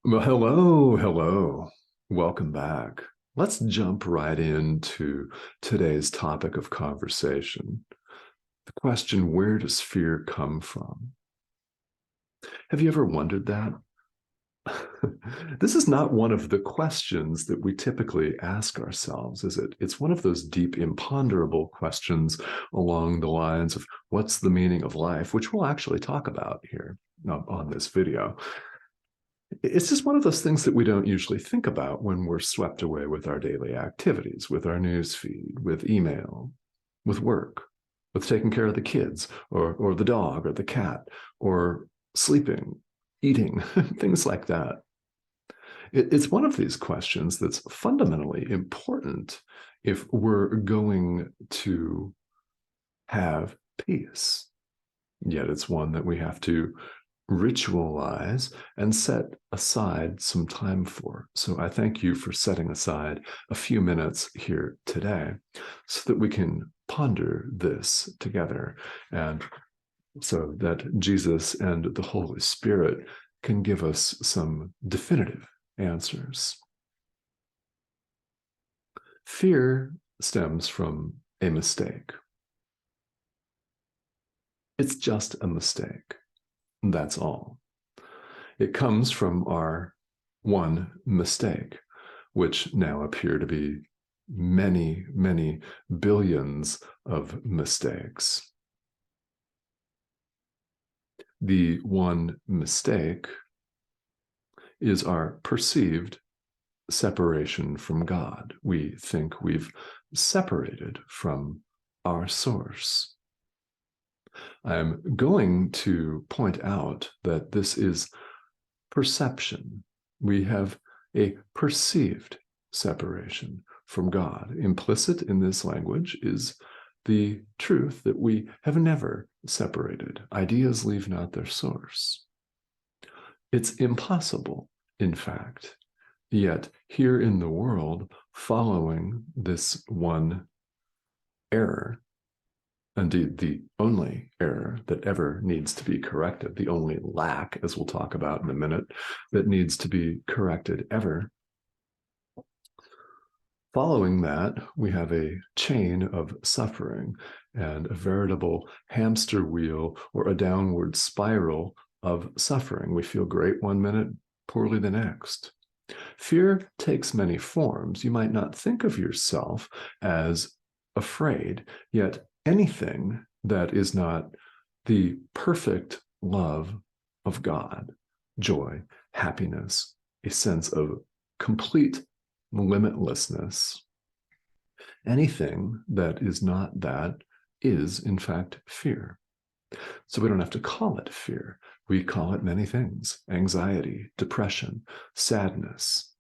Well, hello, hello. Welcome back. Let's jump right into today's topic of conversation. The question, where does fear come from? Have you ever wondered that? This is not one of the questions that we typically ask ourselves, is it? It's one of those deep, imponderable questions along the lines of what's the meaning of life, which we'll actually talk about here on this video. It's just one of those things that we don't usually think about when we're swept away with our daily activities, with our news feed, with email, with work, with taking care of the kids or the dog or the cat, or sleeping, eating, things like that. It's one of these questions that's fundamentally important if we're going to have peace. Yet it's one that we have to ritualize and set aside some time for. So I thank you for setting aside a few minutes here today so that we can ponder this together, and so that Jesus and the Holy Spirit can give us some definitive answers. Fear stems from a mistake. It's just a mistake. That's all. It comes from our one mistake, which now appear to be many, many billions of mistakes. The one mistake is our perceived separation from God. We think we've separated from our source. I'm going to point out that this is perception. We have a perceived separation from God. Implicit in this language is the truth that we have never separated. Ideas leave not their source. It's impossible, in fact, yet here in the world, following this one error, indeed the only error that ever needs to be corrected, the only lack, as we'll talk about in a minute, that needs to be corrected ever. Following that, we have a chain of suffering and a veritable hamster wheel or a downward spiral of suffering. We feel great one minute, poorly the next. Fear takes many forms. You might not think of yourself as afraid, yet anything that is not the perfect love of God, joy, happiness, a sense of complete limitlessness, anything that is not that is, in fact, fear. So we don't have to call it fear. We call it many things: anxiety, depression, sadness,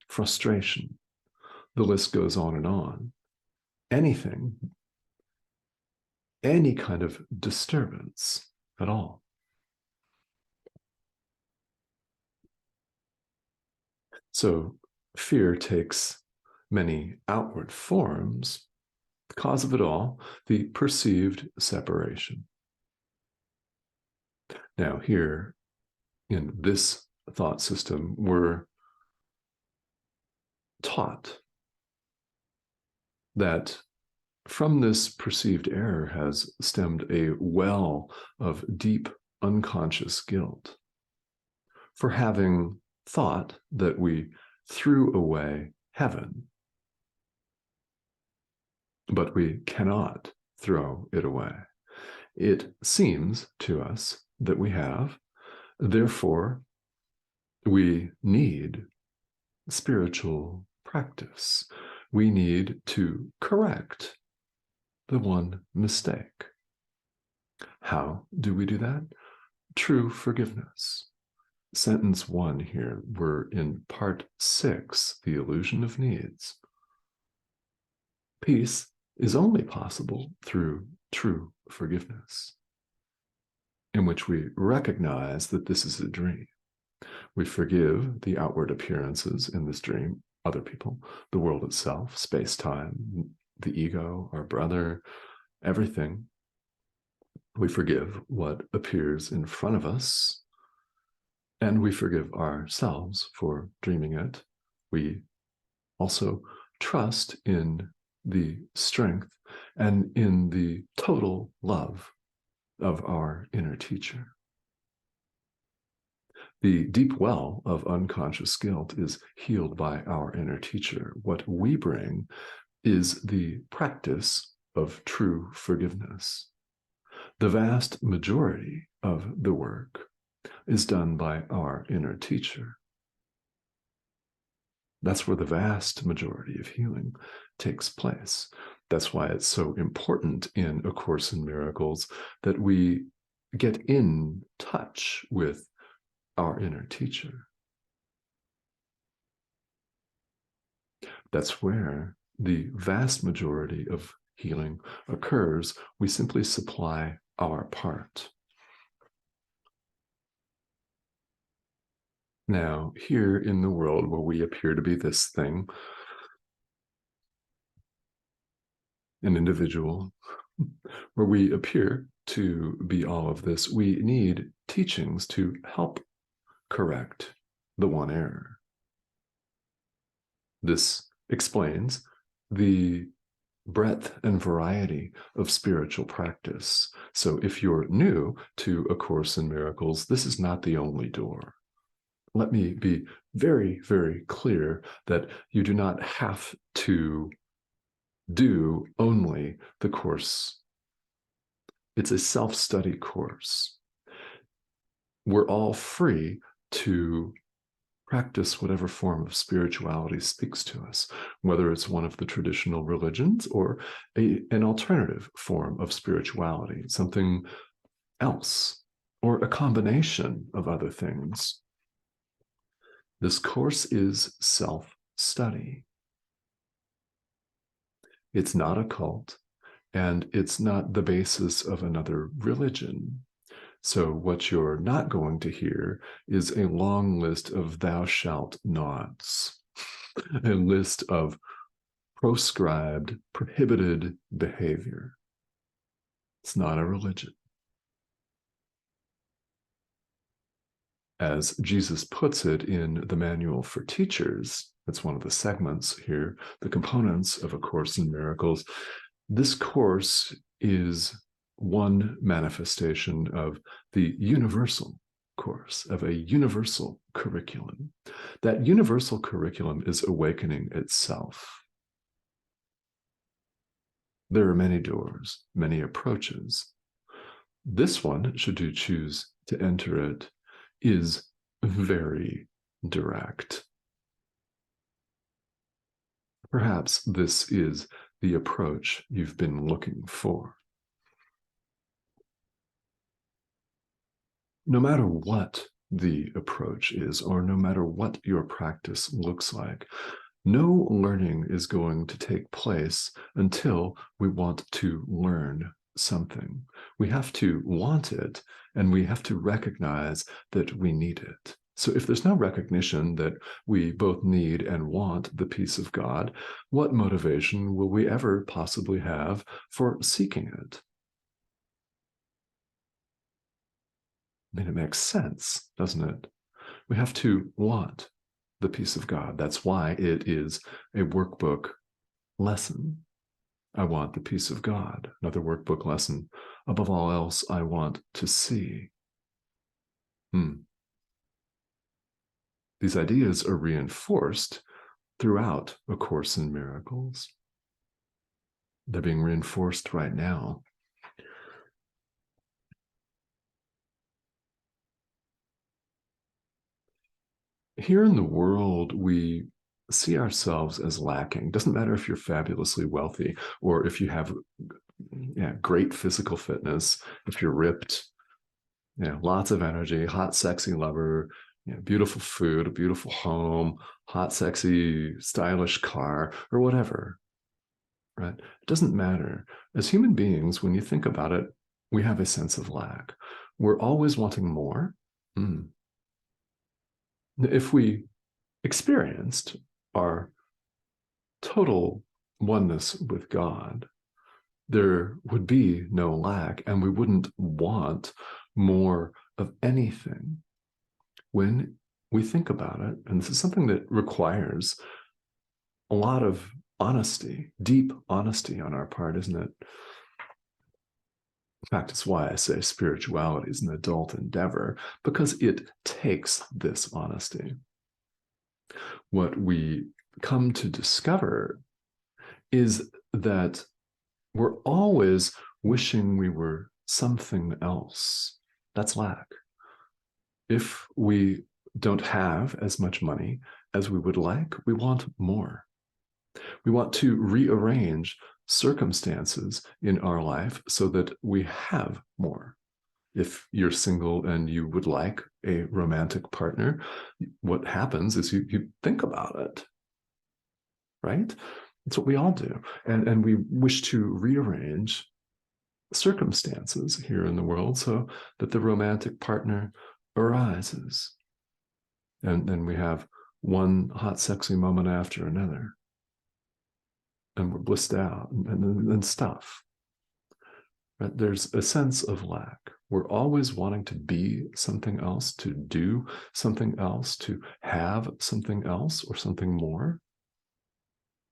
frustration. The list goes on and on. Anything, any kind of disturbance at all. So fear takes many outward forms. The cause of it all, the perceived separation. Now, here in this thought system, we're taught that from this perceived error has stemmed a well of deep unconscious guilt for having thought that we threw away heaven, but we cannot throw it away. It seems to us that we have, therefore, we need spiritual practice. We need to correct the one mistake. How do we do that? True forgiveness. Sentence 1 here, we're in part 6, the illusion of needs. Peace is only possible through true forgiveness, in which we recognize that this is a dream. We forgive the outward appearances in this dream, other people, the world itself, space-time, the ego, our brother, everything. We forgive what appears in front of us, And we forgive ourselves for dreaming it. We also trust in the strength and in the total love of our inner teacher. The deep well of unconscious guilt is healed by our inner teacher. What we bring is the practice of true forgiveness. The vast majority of the work is done by our inner teacher. That's where the vast majority of healing takes place. That's why it's so important in A Course in Miracles that we get in touch with our inner teacher. That's where the vast majority of healing occurs. We simply supply our part. Now, here in the world where we appear to be this thing, an individual, where we appear to be all of this, we need teachings to help correct the one error. This explains the breadth and variety of spiritual practice. So if you're new to A Course in Miracles, this is not the only door. Let me be very, very clear that you do not have to do only the course. It's a self-study course. We're all free to practice whatever form of spirituality speaks to us, whether it's one of the traditional religions or an alternative form of spirituality, something else, or a combination of other things. This course is self-study. It's not a cult, and it's not the basis of another religion. So what you're not going to hear is a long list of thou shalt nots, a list of proscribed, prohibited behavior. It's not a religion. As Jesus puts it in the Manual for Teachers, that's one of the segments here, the components of A Course in Miracles, this course is one manifestation of the universal course, of a universal curriculum. That universal curriculum is awakening itself. There are many doors, many approaches. This one, should you choose to enter it, is very direct. Perhaps this is the approach you've been looking for. No matter what the approach is, or no matter what your practice looks like, no learning is going to take place until we want to learn something. We have to want it, and we have to recognize that we need it. So if there's no recognition that we both need and want the peace of God, what motivation will we ever possibly have for seeking it? I mean, it makes sense, doesn't it? We have to want the peace of God. That's why it is a workbook lesson. I want the peace of God. Another workbook lesson. Above all else, I want to see. These ideas are reinforced throughout A Course in Miracles. They're being reinforced right now. Here in the world, we see ourselves as lacking. Doesn't matter if you're fabulously wealthy or if you have great physical fitness, if you're ripped, lots of energy, hot, sexy lover, beautiful food, a beautiful home, hot, sexy, stylish car, or whatever, right? It doesn't matter. As human beings, when you think about it, we have a sense of lack. We're always wanting more. If we experienced our total oneness with God, there would be no lack, and we wouldn't want more of anything. when we think about it, and this is something that requires a lot of honesty, deep honesty on our part, isn't it? In fact, it's why I say spirituality is an adult endeavor, because it takes this honesty. What we come to discover is that we're always wishing we were something else. That's lack. If we don't have as much money as we would like, we want more. We want to rearrange circumstances in our life so that we have more. If you're single and you would like a romantic partner, what happens is you think about it, right? That's what we all do. And we wish to rearrange circumstances here in the world so that the romantic partner arises. And then we have one hot, sexy moment after another. And we're blissed out and stuff. Right? There's a sense of lack. We're always wanting to be something else, to do something else, to have something else or something more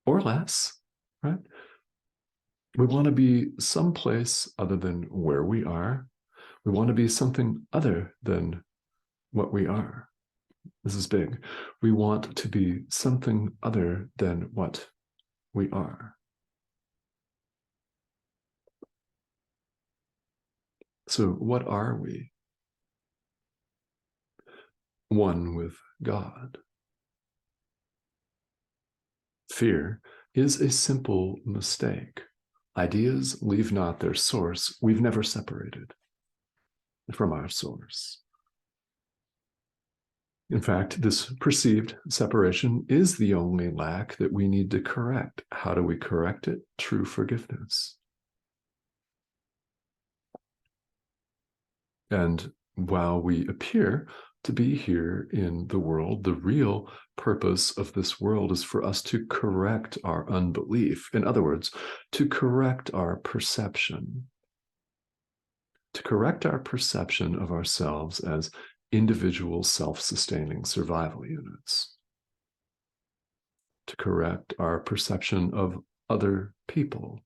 or less, right? We want to be someplace other than where we are. We want to be something other than what we are. This is big. We want to be something other than what we are. So what are we? One with God. Fear is a simple mistake. Ideas leave not their source. We've never separated from our source. In fact, this perceived separation is the only lack that we need to correct. How do we correct it? True forgiveness. And while we appear to be here in the world, the real purpose of this world is for us to correct our unbelief. In other words, to correct our perception. To correct our perception of ourselves as individual self-sustaining survival units. To correct our perception of other people.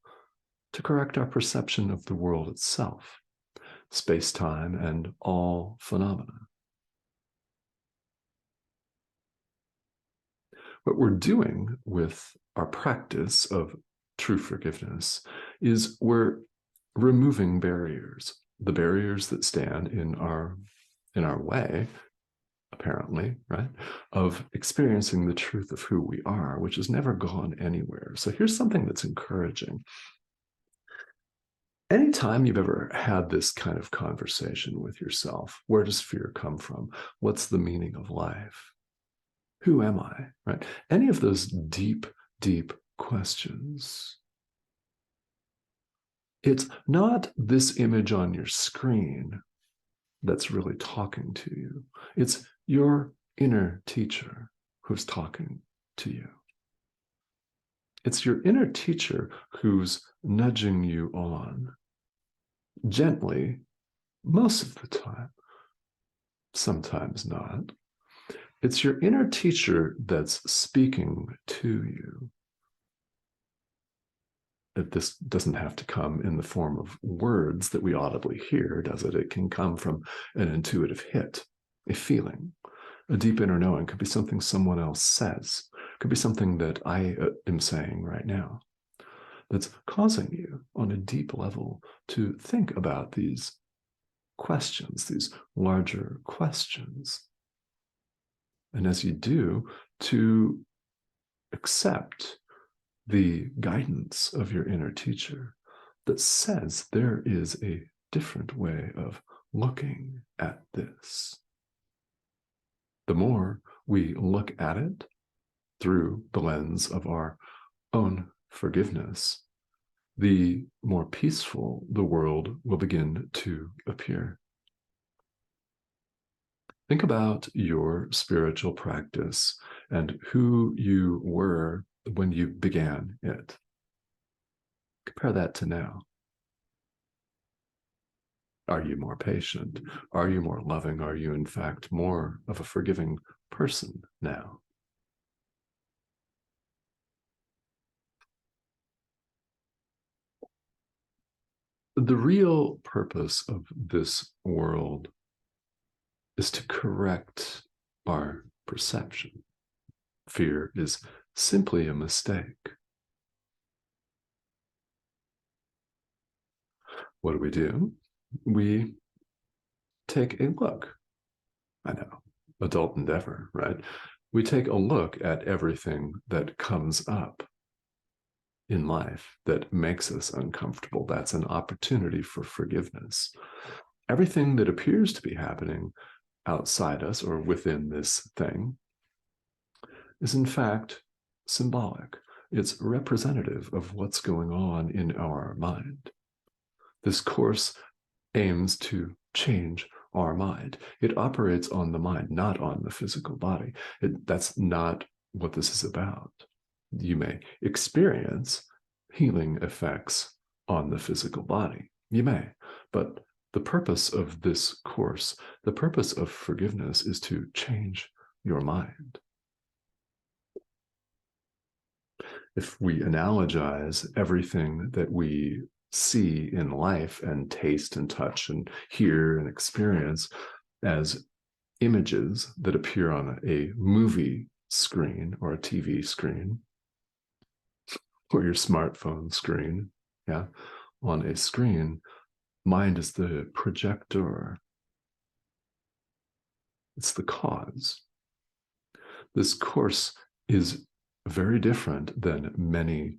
To correct our perception of the world itself, space-time, and all phenomena. What we're doing with our practice of true forgiveness is we're removing barriers, the barriers that stand in our way, apparently, right, of experiencing the truth of who we are, which has never gone anywhere. So here's something that's encouraging. Anytime you've ever had this kind of conversation with yourself, where does fear come from? What's the meaning of life? Who am I? Right? Any of those deep, deep questions. It's not this image on your screen that's really talking to you. It's your inner teacher who's talking to you. It's your inner teacher who's nudging you on gently most of the time, sometimes not. It's your inner teacher that's speaking to you. That this doesn't have to come in the form of words that we audibly hear, does it? It can come from an intuitive hit, a feeling, a deep inner knowing. It could be something someone else says. It could be something that I am saying right now that's causing you on a deep level to think about these questions, these larger questions. And as you do, to accept the guidance of your inner teacher that says there is a different way of looking at this. The more we look at it through the lens of our own forgiveness, the more peaceful the world will begin to appear. Think about your spiritual practice and who you were when you began it. Compare that to now. Are you more patient? Are you more loving? Are you, in fact, more of a forgiving person now? The real purpose of this world is to correct our perception. Fear is simply a mistake. What do? We take a look. I know, adult endeavor, right? We take a look at everything that comes up in life that makes us uncomfortable. That's an opportunity for forgiveness. Everything that appears to be happening outside us or within this thing is in fact symbolic. It's representative of what's going on in our mind. This course aims to change our mind. It operates on the mind, not on the physical body. That's not what this is about. You may experience healing effects on the physical body. You may, but the purpose of this course, the purpose of forgiveness is to change your mind. If we analogize everything that we see in life and taste and touch and hear and experience as images that appear on a movie screen or a TV screen or your smartphone screen, yeah, on a screen, mind is the projector. It's the cause. This course is very different than many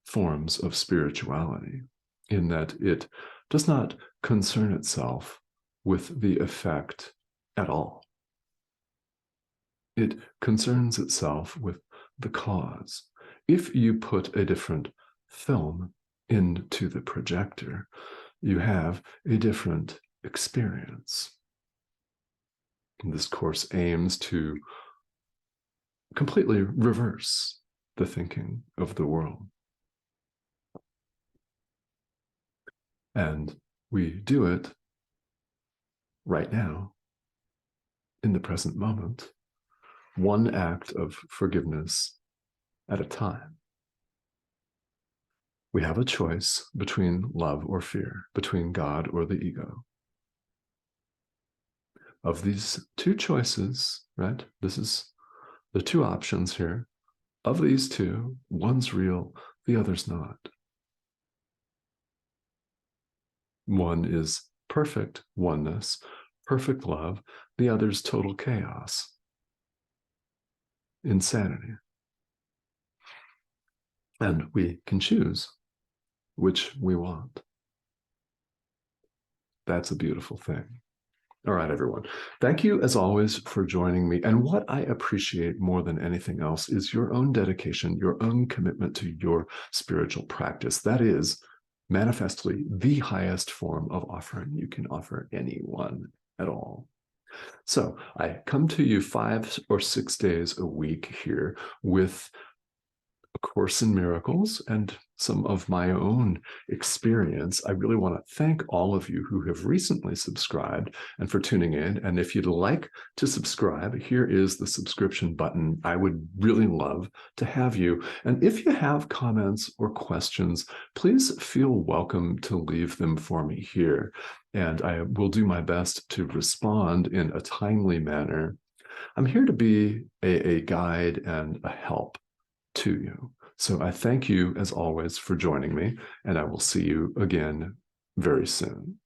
forms of spirituality in that it does not concern itself with the effect at all. It concerns itself with the cause. If you put a different film into the projector, you have a different experience. And this course aims to completely reverse the thinking of the world. And we do it right now, in the present moment, one act of forgiveness at a time. We have a choice between love or fear, between God or the ego. Of these two choices, right? This is the two options here. Of these two, one's real, the other's not. One is perfect oneness, perfect love. The other's total chaos, insanity. And we can choose which we want. That's a beautiful thing. All right, everyone. Thank you, as always, for joining me. And what I appreciate more than anything else is your own dedication, your own commitment to your spiritual practice. That is manifestly the highest form of offering you can offer anyone at all. So I come to you 5 or 6 days a week here with A Course in Miracles and some of my own experience. I really want to thank all of you who have recently subscribed and for tuning in. And if you'd like to subscribe, here is the subscription button. I would really love to have you. And if you have comments or questions, please feel welcome to leave them for me here. And I will do my best to respond in a timely manner. I'm here to be a guide and a help to you. So I thank you, as always, for joining me, and I will see you again very soon.